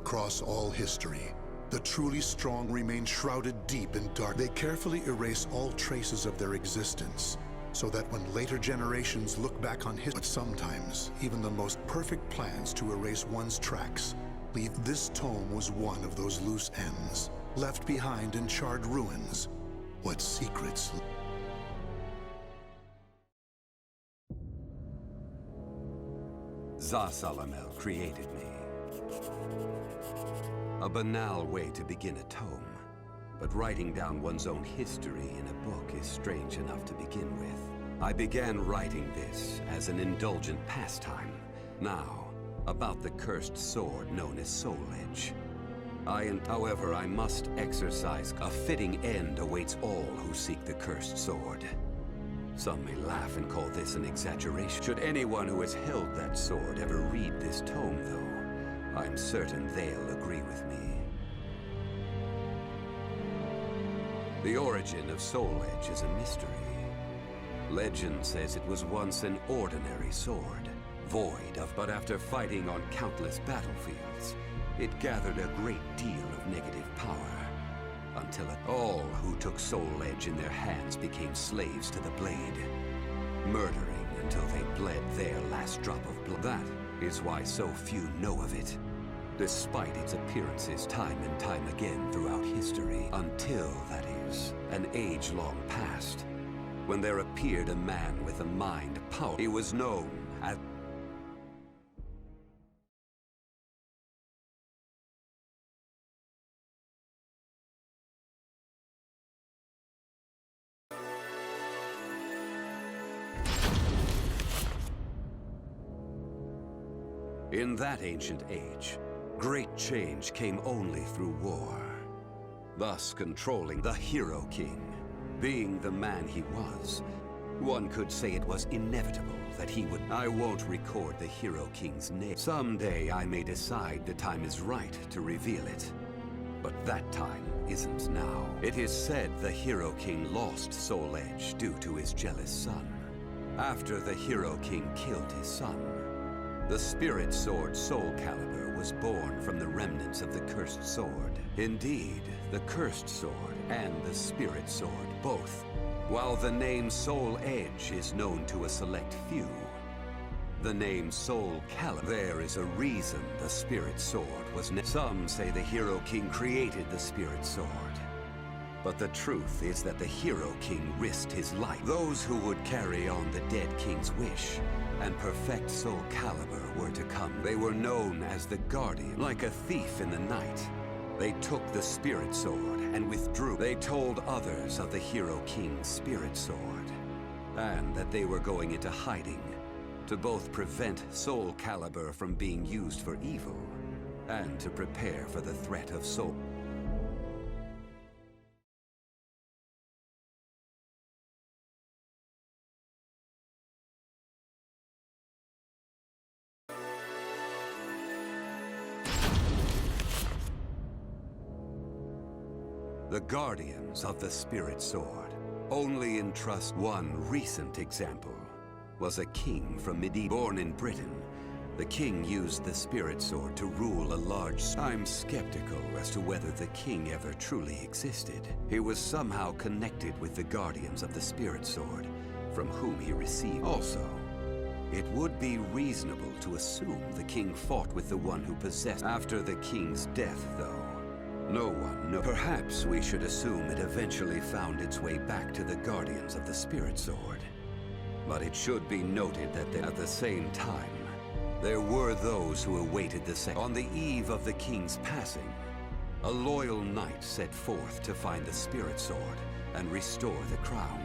Across all history, the truly strong remain shrouded deep in dark. They carefully erase all traces of their existence, so that when later generations look back on history, but sometimes even the most perfect plans to erase one's tracks leave. This tome was one of those loose ends, left behind in charred ruins. What secrets? Zasalamel created me. A banal way to begin a tome, but writing down one's own history in a book is strange enough to begin with. I began writing this as an indulgent pastime. Now, about the cursed sword known as Soul Edge. However, I must exercise. A fitting end awaits all who seek the cursed sword. Some may laugh and call this an exaggeration. Should anyone who has held that sword ever read this tome, though, I'm certain they'll agree with me. The origin of Soul Edge is a mystery. Legend says it was once an ordinary sword, void of, but after fighting on countless battlefields, it gathered a great deal of negative power. Until all who took Soul Edge in their hands became slaves to the blade, murdering until they bled their last drop of blood. That is why so few know of it, despite its appearances time and time again throughout history, until, that is, an age long past, when there appeared a man with a mind power. He was known as in that ancient age, great change came only through war, thus controlling the Hero King. Being the man he was, one could say it was inevitable that he would. I won't record the Hero King's name. Someday I may decide the time is right to reveal it, but that time isn't now. It is said the Hero King lost Soul Edge due to his jealous son. After the Hero King killed his son, the spirit sword SOULCALIBUR was born from the remnants of the cursed sword. Indeed, the cursed sword and the spirit sword both. While the name Soul Edge is known to a select few, the name SOULCALIBUR, there is a reason the spirit sword was some say the Hero King created the spirit sword. But the truth is that the Hero King risked his life. Those who would carry on the dead king's wish and perfect SOULCALIBUR were to come. They were known as the Guardian. Like a thief in the night, they took the spirit sword and withdrew. They told others of the Hero King's spirit sword, and that they were going into hiding to both prevent SOULCALIBUR from being used for evil and to prepare for the threat of Soul. The Guardians of the Spirit Sword only entrust. One recent example was a king from medieval. Born in Britain, the king used the Spirit Sword to rule a large. I'm skeptical as to whether the king ever truly existed. He was somehow connected with the Guardians of the Spirit Sword, from whom he received. Also, it would be reasonable to assume the king fought with the one who possessed. After the king's death, though, no one knows. Perhaps we should assume it eventually found its way back to the Guardians of the Spirit Sword. But it should be noted that at the same time, there were those who awaited the second. On the eve of the king's passing, a loyal knight set forth to find the Spirit Sword and restore the crown.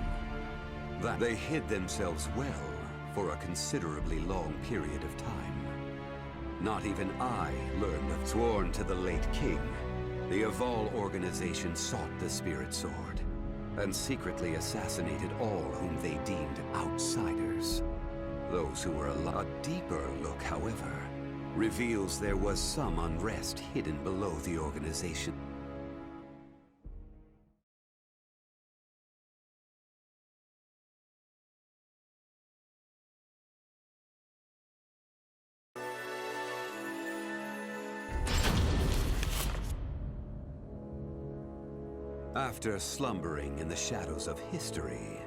That they hid themselves well for a considerably long period of time. Not even I learned of. Sworn to the late king, the Aval organization sought the Spirit Sword and secretly assassinated all whom they deemed outsiders. Those who were alive. A deeper look, however, reveals there was some unrest hidden below the organization. After slumbering in the shadows of history,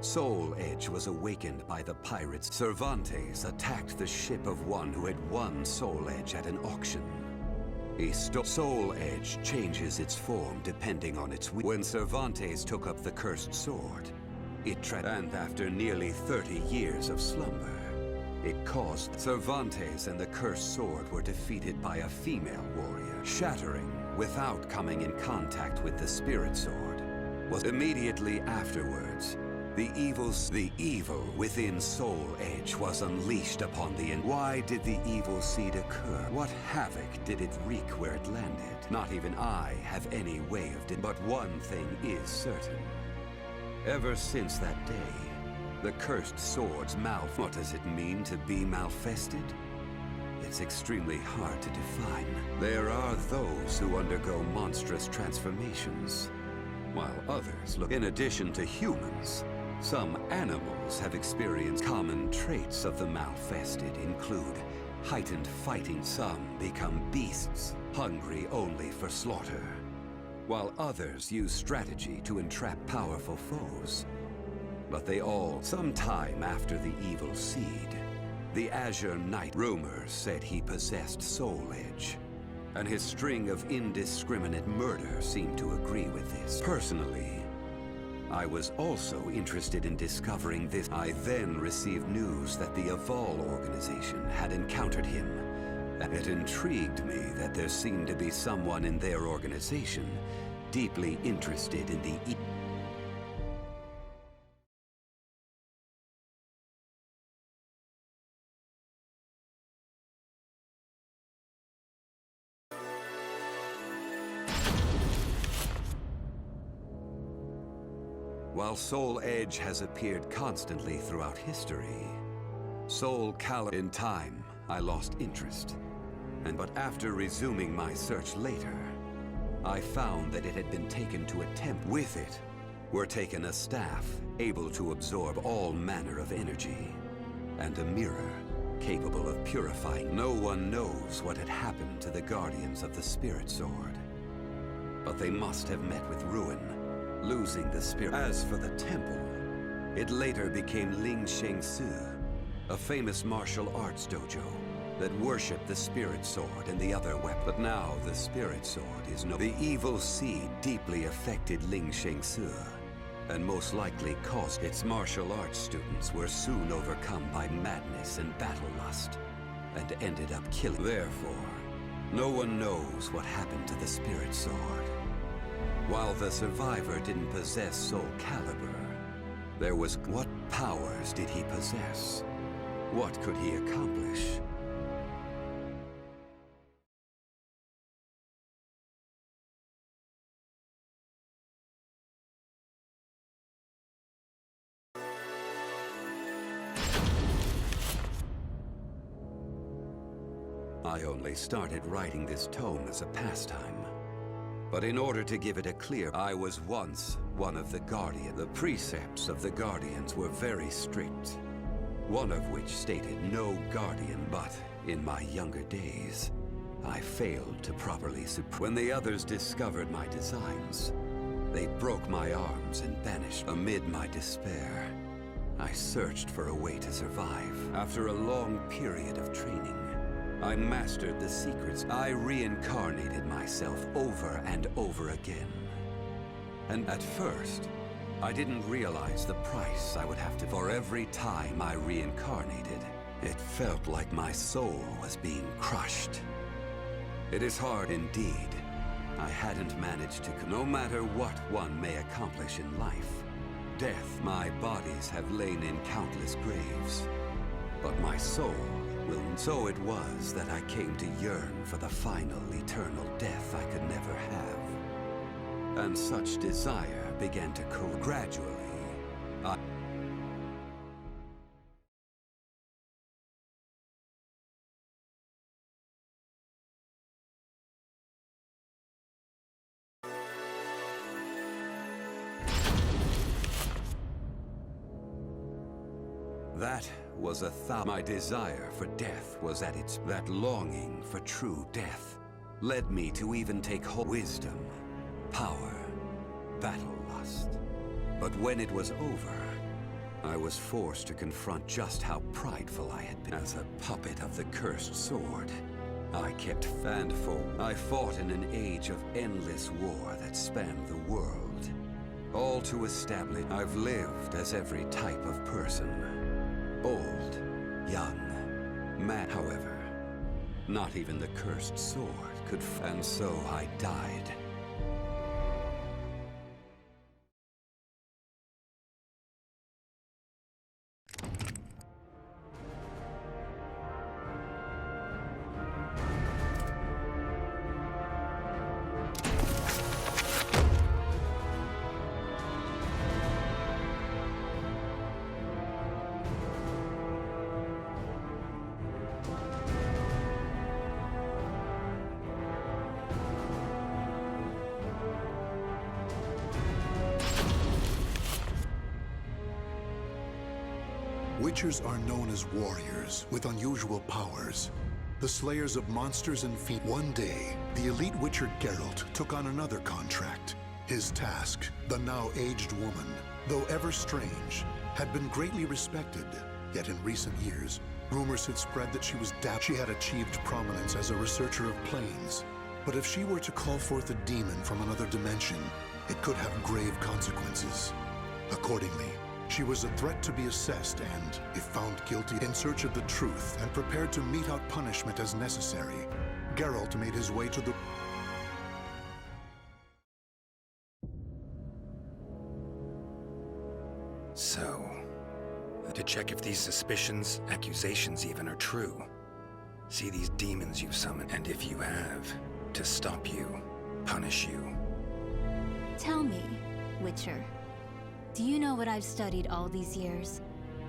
Soul Edge was awakened by the pirates. Cervantes attacked the ship of one who had won Soul Edge at an auction. Soul Edge changes its form depending on its when Cervantes took up the cursed sword. And after nearly 30 years of slumber, it caused Cervantes and the cursed sword were defeated by a female warrior, shattering without coming in contact with the spirit sword. Was immediately afterwards, the evil within Soul Edge was unleashed upon the end. Why did the evil seed occur? What havoc did it wreak where it landed? Not even I have any way of but one thing is certain. Ever since that day, the cursed sword's what does it mean to be malfested? It's extremely hard to define. There are those who undergo monstrous transformations, while others look. In addition to humans, some animals have experienced common traits of the malfested include heightened fighting. Some become beasts, hungry only for slaughter, while others use strategy to entrap powerful foes. But they all, sometime after the evil seed, the Azure Knight rumors said he possessed Soul Edge, and his string of indiscriminate murder seemed to agree with this. Personally, I was also interested in discovering this. I then received news that the Aval organization had encountered him. It intrigued me that there seemed to be someone in their organization deeply interested in the While Soul Edge has appeared constantly throughout history, in time, I lost interest. But after resuming my search later, I found that it had been taken to a temple. With it were taken a staff able to absorb all manner of energy, and a mirror capable of purifying. No one knows what had happened to the guardians of the Spirit Sword, but they must have met with ruin, losing the spirit. As for the temple, it later became Ling Sheng Su, a famous martial arts dojo that worshipped the Spirit Sword and the other weapons. But now the Spirit Sword is no. The evil seed deeply affected Ling Sheng Su, and most likely caused its martial arts students were soon overcome by madness and battle lust, and ended up killing. Therefore, no one knows what happened to the Spirit Sword. While the survivor didn't possess SOULCALIBUR, there was what powers did he possess? What could he accomplish? I only started writing this tome as a pastime. But in order to give it a clear, I was once one of the Guardians. The precepts of the Guardians were very strict, one of which stated no Guardian. But in my younger days, I failed to properly when the others discovered my designs, they broke my arms and banished. Amid my despair, I searched for a way to survive. After a long period of training, I mastered the secrets. I reincarnated myself over and over again. And at first, I didn't realize the price I would have to. For every time I reincarnated, it felt like my soul was being crushed. It is hard indeed. I hadn't managed to. No matter what one may accomplish in life, death, my bodies have lain in countless graves, but my soul will. So it was that I came to yearn for the final eternal death I could never have. And such desire began to cool gradually. That was my desire for death was at its. That longing for true death led me to even take wisdom, power, battle lust. But when it was over, I was forced to confront just how prideful I had been. As a puppet of the cursed sword, I kept fanned forward. I fought in an age of endless war that spanned the world. All to establish I've lived as every type of person. Old, young, mad. However, not even the cursed sword could and so I died. Witchers are known as warriors with unusual powers, the slayers of monsters and fiends. One day, the elite witcher Geralt took on another contract. His task, the now aged woman, though ever strange, had been greatly respected. Yet in recent years, rumors had spread that she was She had achieved prominence as a researcher of planes. But if she were to call forth a demon from another dimension, it could have grave consequences. Accordingly, she was a threat to be assessed and, if found guilty, in search of the truth and prepared to mete out punishment as necessary, Geralt made his way to the... So, to check if these suspicions, accusations even, are true. See these demons you've summoned, and if you have, to stop you, punish you. Tell me, Witcher, do you know what I've studied all these years?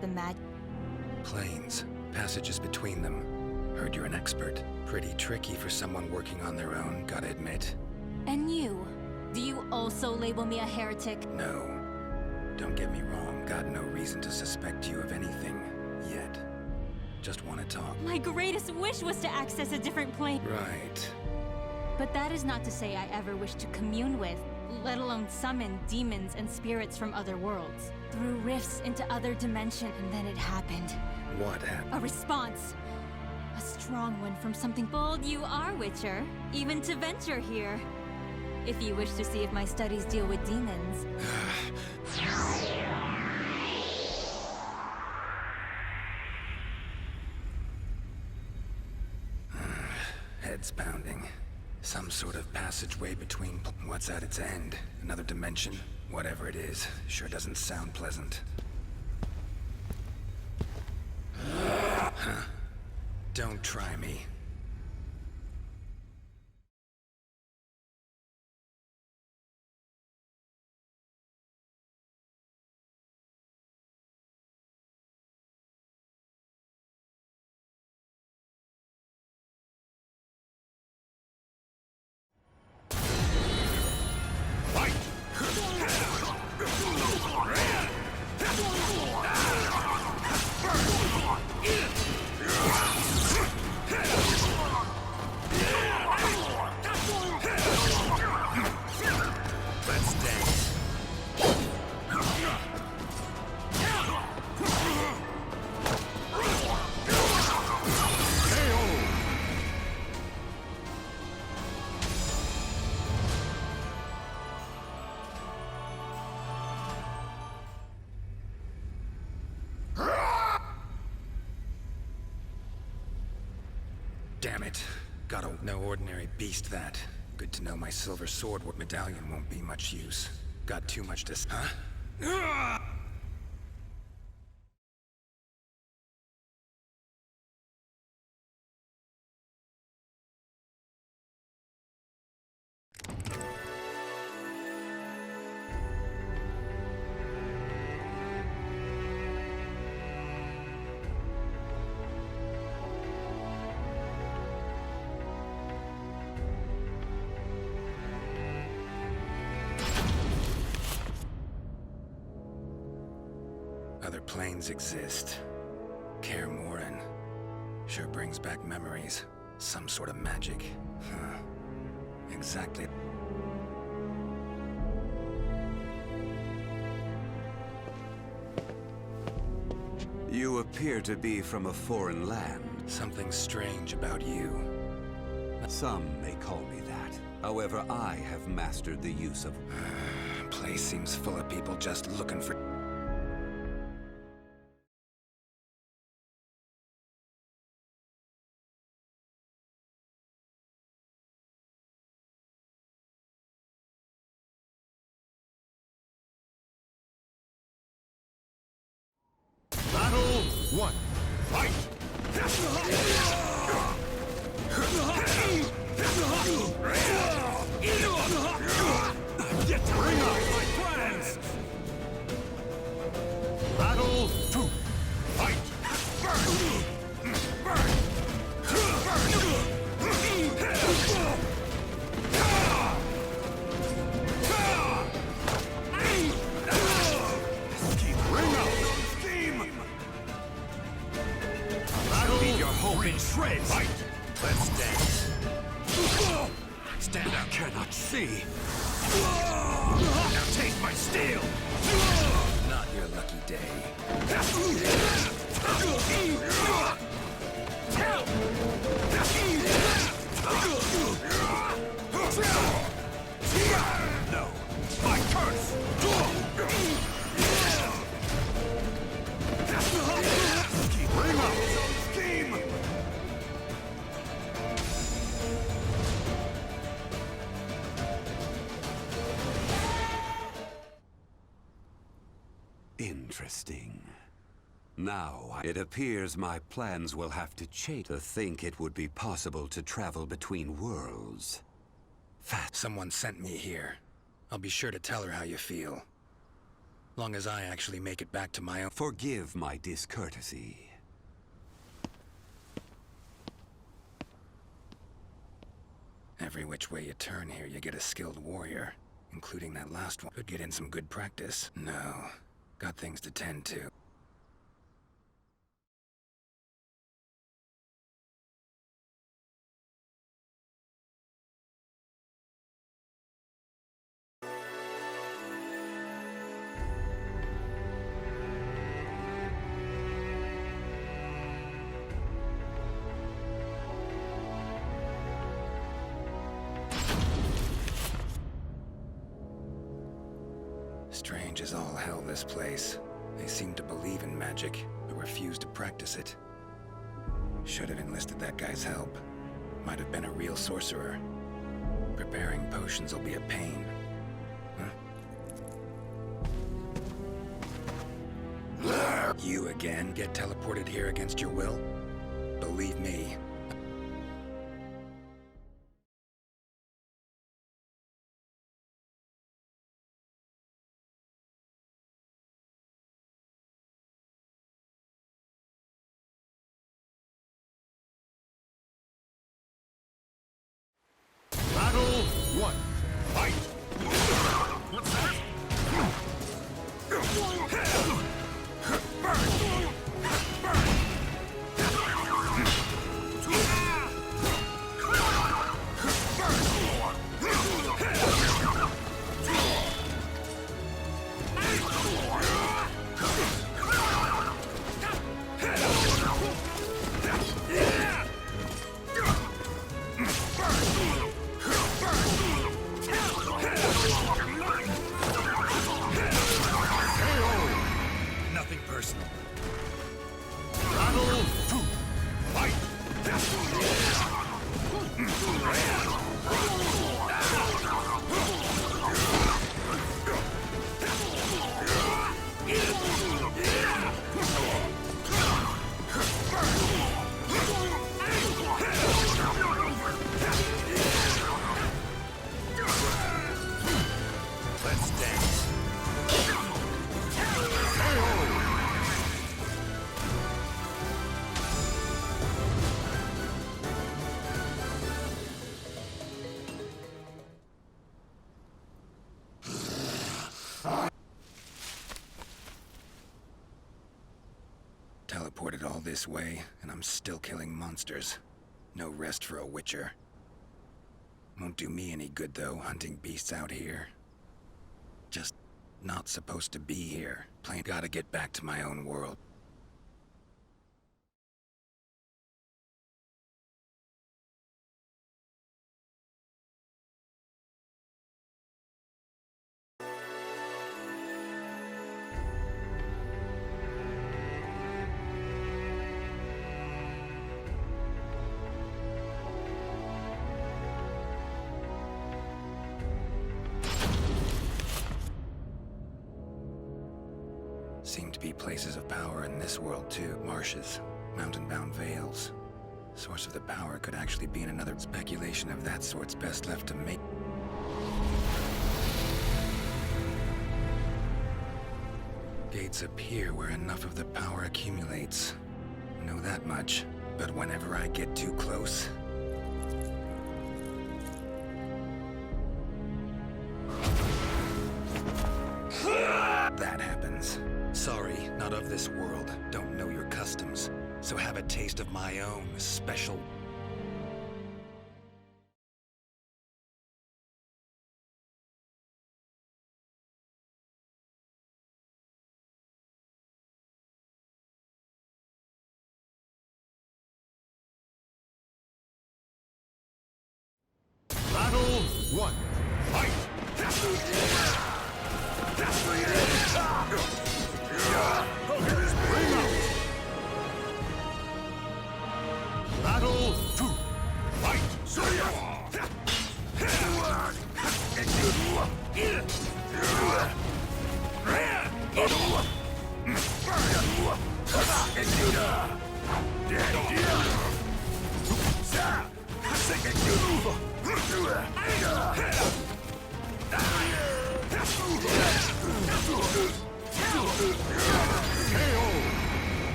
The Planes, passages between them. Heard you're an expert. Pretty tricky for someone working on their own, gotta admit. And you? Do you also label me a heretic? No. Don't get me wrong, got no reason to suspect you of anything, yet. Just want to talk. My greatest wish was to access a different plane. Right. But that is not to say I ever wished to commune with, let alone summon demons and spirits from other worlds. Through rifts into other dimensions, and then it happened. What happened? A response. A strong one from something bold. You are, Witcher, even to venture here. If you wish to see if my studies deal with demons. Head's pounding. Some sort of passageway between... What's at its end? Another dimension? Whatever it is, sure doesn't sound pleasant. Huh. Don't try me. Damn it. Gotta... No ordinary beast, that. Good to know my silver sword medallion won't be much use. Got too much to... Huh? Other planes exist. Kaer Morhen. Sure brings back memories. Some sort of magic. Huh. Exactly. You appear to be from a foreign land. Something strange about you. Some may call me that. However, I have mastered the use of... Place seems full of people just looking for... Battle 1. Fight! Bring out my plans! Battle 2. Fight! Leave your hope in shreds! Fight! Let's dance. Stand up. Cannot see. Now take my steel! Not your lucky day. No. My curse! Bring up! Scheme! Interesting. Now, it appears my plans will have to change to think it would be possible to travel between worlds. Someone sent me here. I'll be sure to tell her how you feel. Long as I actually make it back to my own... Forgive my discourtesy. Every which way you turn here, you get a skilled warrior. Including that last one. Could get in some good practice. No. Got things to tend to. Strange as all hell, this place. They seem to believe in magic, but refuse to practice it. Should have enlisted that guy's help. Might have been a real sorcerer. Preparing potions will be a pain. Huh? You again get teleported here against your will? Believe me, Battle 1. Fight! nothing personal. Battle 2. Fight! Let's dance. Teleported all this way, and I'm still killing monsters. No rest for a witcher. Won't do me any good, though, hunting beasts out here. Just not supposed to be here. Plain gotta get back to my own world. seem to be places of power in this world too. Marshes, mountain-bound vales. Source of the power could actually be in another. Speculation of that sort's best left to make. Gates appear where enough of the power accumulates. Know that much. But whenever I get too close... that happens. Sorry, not of this world. Don't know your customs. So have a taste of my own special... Battle 1. Fight! Bring out! Battle 2. Fight!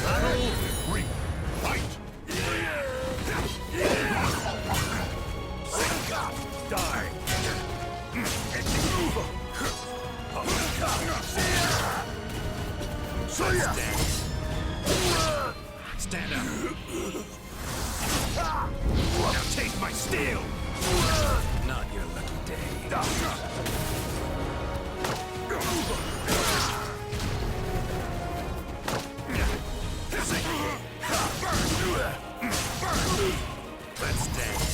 Battle 3. Fight! Die! Stand up. Now take my steel! Not your lucky day. Let's dance.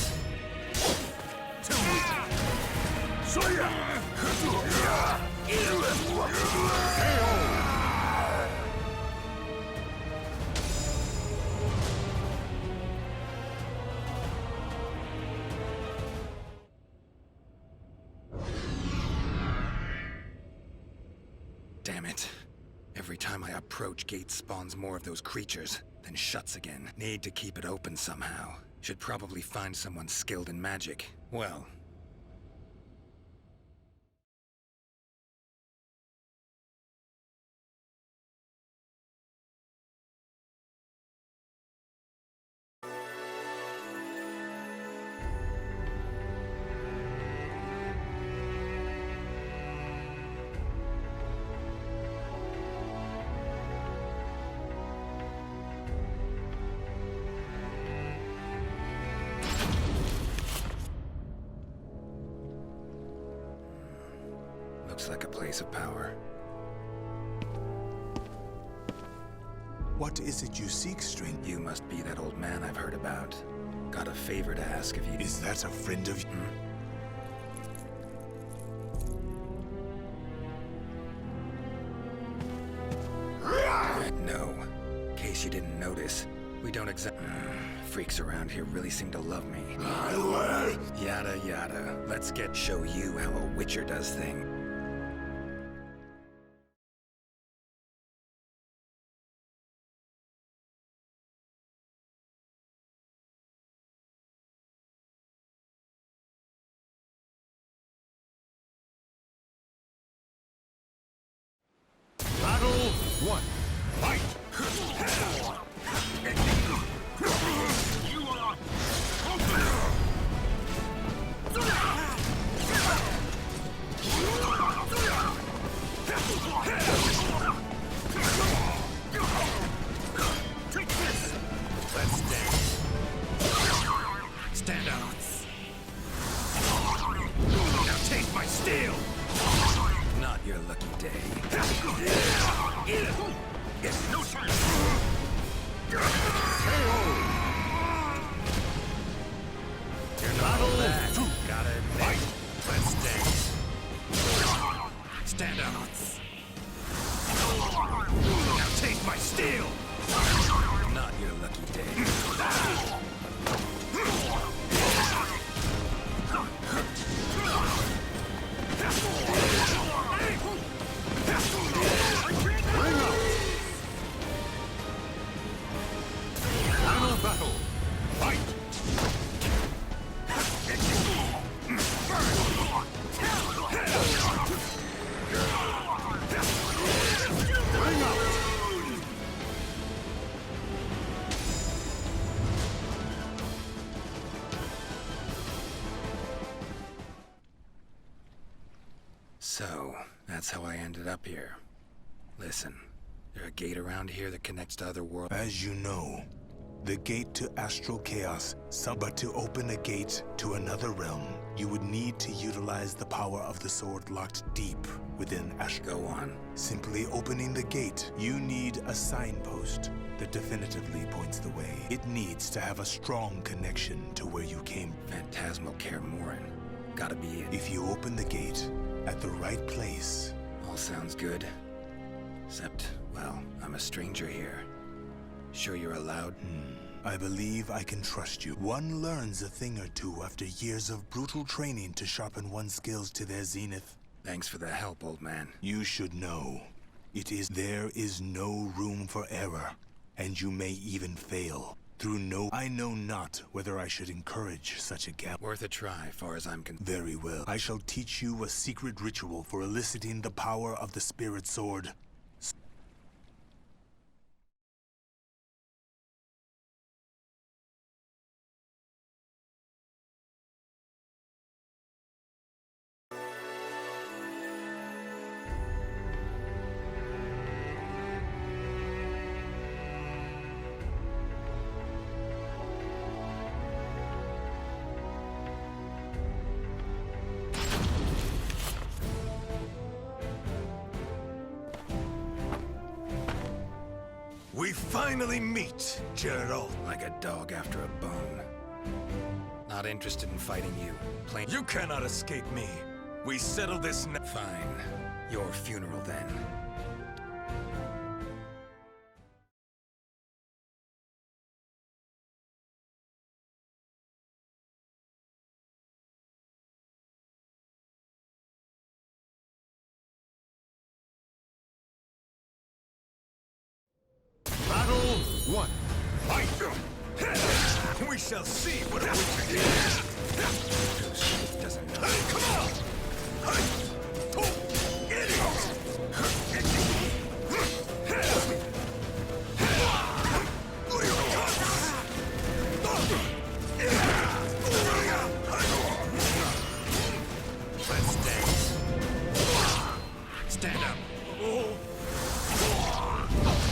Damn it. Every time I approach, Gate spawns more of those creatures, then shuts again. Need to keep it open somehow. Should probably find someone skilled in magic. Well... looks like a place of power. What is it you seek, stranger? You must be that old man I've heard about. Got a favor to ask of you. Is that a friend of... No. In case you didn't notice, we don't freaks around here really seem to love me. Yada yada. Let's show you how a witcher does things. Battle 1. Fight! Let's dance. Stand up. Now take my steel. Not your lucky day. It's no time. Battle 2. Gotta admit. Let's dance. Stand up. Now take my steel. Not your lucky day. battle! Fight! Bring up! So, that's how I ended up here. Listen, there's a gate around here that connects to other worlds. As you know, the gate to astral chaos. But to open a gate to another realm, you would need to utilize the power of the sword locked deep within astral. Go on. Simply opening the gate, you need a signpost that definitively points the way. It needs to have a strong connection to where you came. Phantasmal Kermoran. Gotta be it. If you open the gate at the right place, All sounds good. Except, well, I'm a stranger here. Sure you're allowed? I believe I can trust you. One learns a thing or two after years of brutal training to sharpen one's skills to their zenith. Thanks for the help, old man. You should know. There is no room for error, and you may even fail. I know not whether I should encourage such a gap. Worth a try, far as I'm concerned. Very well. I shall teach you a secret ritual for eliciting the power of the spirit sword. We finally meet, Gerald. Like a dog after a bone. Not interested in fighting you. Plain. You cannot escape me. We settled this now. Fine. Your funeral, then. Battle 1. Fight! We shall see what a wizard is. Doesn't know. Hey, come on! Hey! Oh, idiot! Let's dance. Stand up.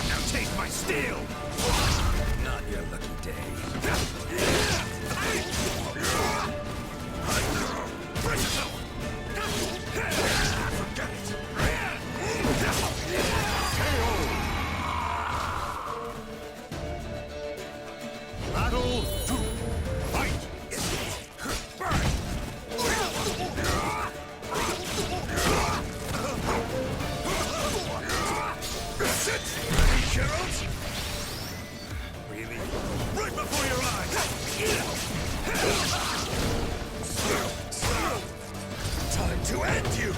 Now take my steel! Not your lucky day. Brace yourself! Forget it! Battle 2. Fight! Burn! That's it! Ready, Gerald? Really? Right before your eyes! Time to end you!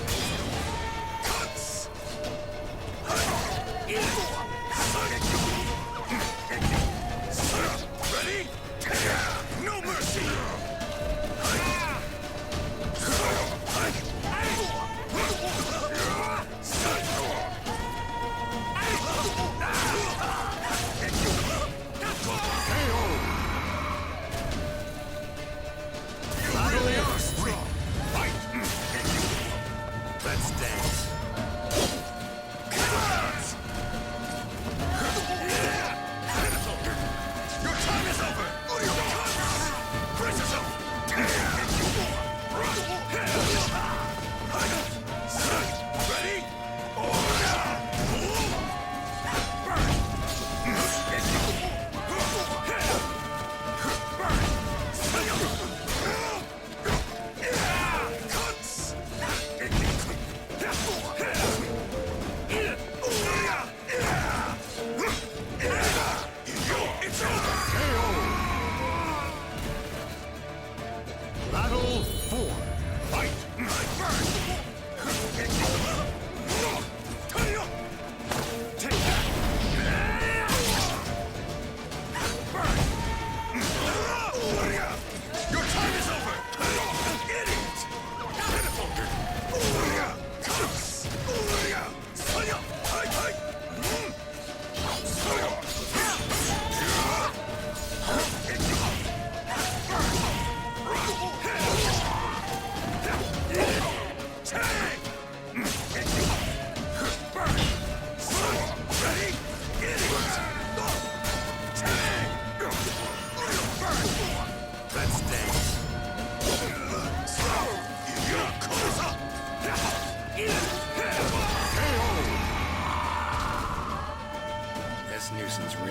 Cuts! Ready? No mercy! You really are strong! Fight!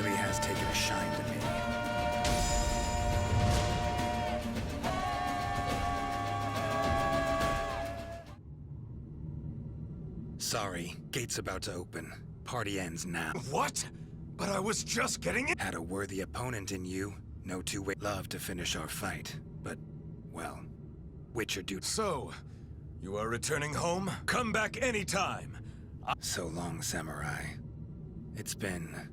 really has taken a shine to me. Sorry, gate's about to open. Party ends now. What? But I was just getting it. Had a worthy opponent in you. No two-way. Love to finish our fight, but, well, Witcher dude. So, you are returning home? Come back anytime. So long, samurai. It's been...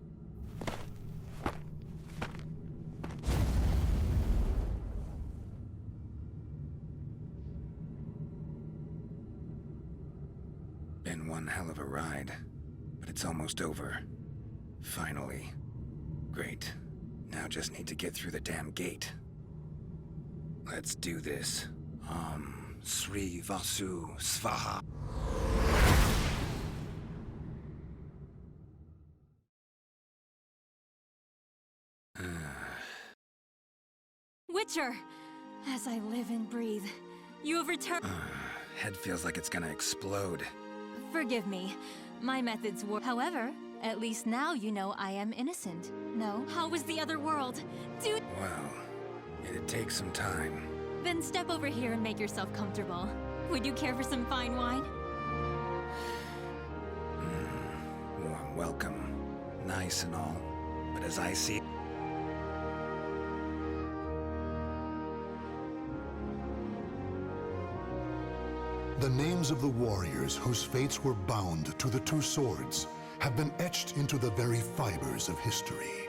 been one hell of a ride, but it's almost over. Finally. Great. Now just need to get through the damn gate. Let's do this. Sri Vasu Svaha. Witcher! As I live and breathe, you have returned. Head feels like it's gonna explode. Forgive me. My methods were. However, at least now you know I am innocent. No? How was the other world? Dude! Well, it'd take some time. Then step over here and make yourself comfortable. Would you care for some fine wine? Warm welcome. Nice and all. But as I see... The names of the warriors whose fates were bound to the two swords have been etched into the very fibers of history.